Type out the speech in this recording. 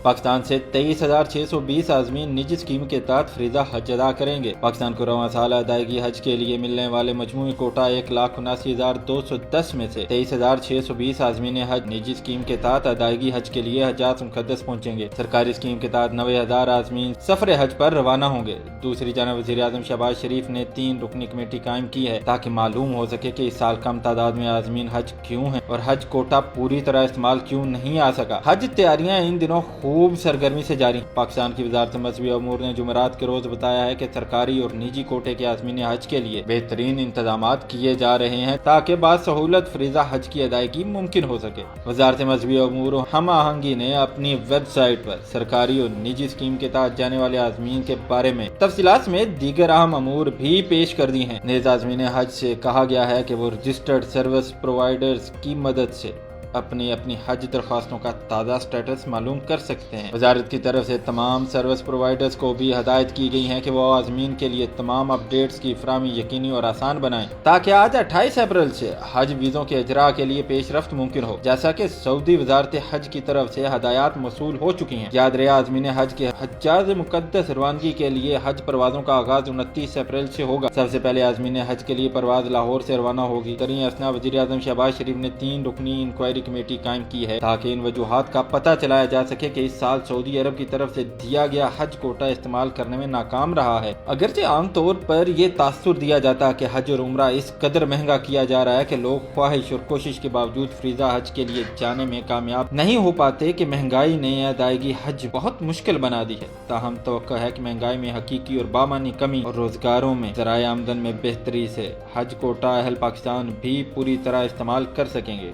पाकिस्तान से 23,620 आज़मीन निजी स्कीम के तहत फरीज़ा हज अदा करेंगे। पाकिस्तान को रवां साल अदायगी हज के लिए मिलने वाले मजमूई कोटा 1,79,210 में से 23,620 आज़मीन हज निजी स्कीम के तहत अदायगी हज के लिए हजात मुक़द्दस पहुँचेंगे। सरकारी स्कीम के तहत 90,000 आज़मीन सफर हज पर रवाना होंगे। दूसरी जानब वज़ीर-ए-आज़म शहबाज शरीफ ने 3 रुकनी कमेटी कायम की है ताकि मालूम हो सके कि इस साल कम तादाद में आज़मीन हज क्यों हैं और हज कोटा पूरी तरह इस्तेमाल क्यों नहीं आ सका। हज तैयारियां इन दिनों खूब सरगर्मी से जारी। पाकिस्तान की वज़ारत मज़हबी अमूर ने जुमेरात के रोज बताया है कि सरकारी और निजी कोटे के आज़मीन हज के लिए बेहतरीन इंतजामात किए जा रहे हैं ताकि बासहूलत फरीज़ा हज की अदायगी मुमकिन हो सके। वज़ारत मज़हबी अमूर हम आहंगी ने अपनी वेबसाइट पर सरकारी और निजी स्कीम के तहत जाने वाले आज़मीन के बारे में तफसीलात में दीगर अहम अमूर भी पेश कर दी हैं। नेज़ आज़मीन हज से कहा गया है कि वो रजिस्टर्ड सर्विस प्रोवाइडर्स की मदद से अपनी हज दरख्वास्तों का ताज़ा स्टेटस मालूम कर सकते हैं। वजारत की तरफ से तमाम सर्विस प्रोवाइडर्स को भी हदायत की गई है कि वो आज़मीन के लिए तमाम अपडेट्स की फराहमी यकीनी और आसान बनाएं ताकि आज 28 अप्रैल से हज वीज़ों के इजरा के लिए पेशरफ्त मुमकिन हो, जैसा कि सऊदी वजारत हज की तरफ से हदायत मौसूल हो चुकी हैं। याद रहे आज़मीन हज के हज्जाज मुक़द्दस रवानगी के लिए हज परवाज़ों का आगाज 29 अप्रैल से होगा। सबसे पहले आज़मीन हज के लिए परवाज़ लाहौर से रवाना होगी। तरीन असना वज़ीर-ए-आज़म शहबाज शरीफ ने 3 रुकनी इंक्वायरी कमेटी कायम की है ताकि इन वजूहात का पता चलाया जा सके कि इस साल सऊदी अरब की तरफ से दिया गया हज कोटा इस्तेमाल करने में नाकाम रहा है। अगरचे आम तौर पर यह तासुर दिया जाता कि हज और उम्रा इस कदर महंगा किया जा रहा है कि लोग ख्वाहिश और कोशिश के बावजूद फरीज़ा हज के लिए जाने में कामयाब नहीं हो पाते कि महंगाई ने अदायगी हज बहुत मुश्किल बना दी है। ताहम तवक्को है कि महंगाई में हकीकी और बामानी कमी और रोजगारों में ज़राए आमदन में बेहतरी से हज कोटा अहल पाकिस्तान भी पूरी तरह इस्तेमाल कर सकेंगे।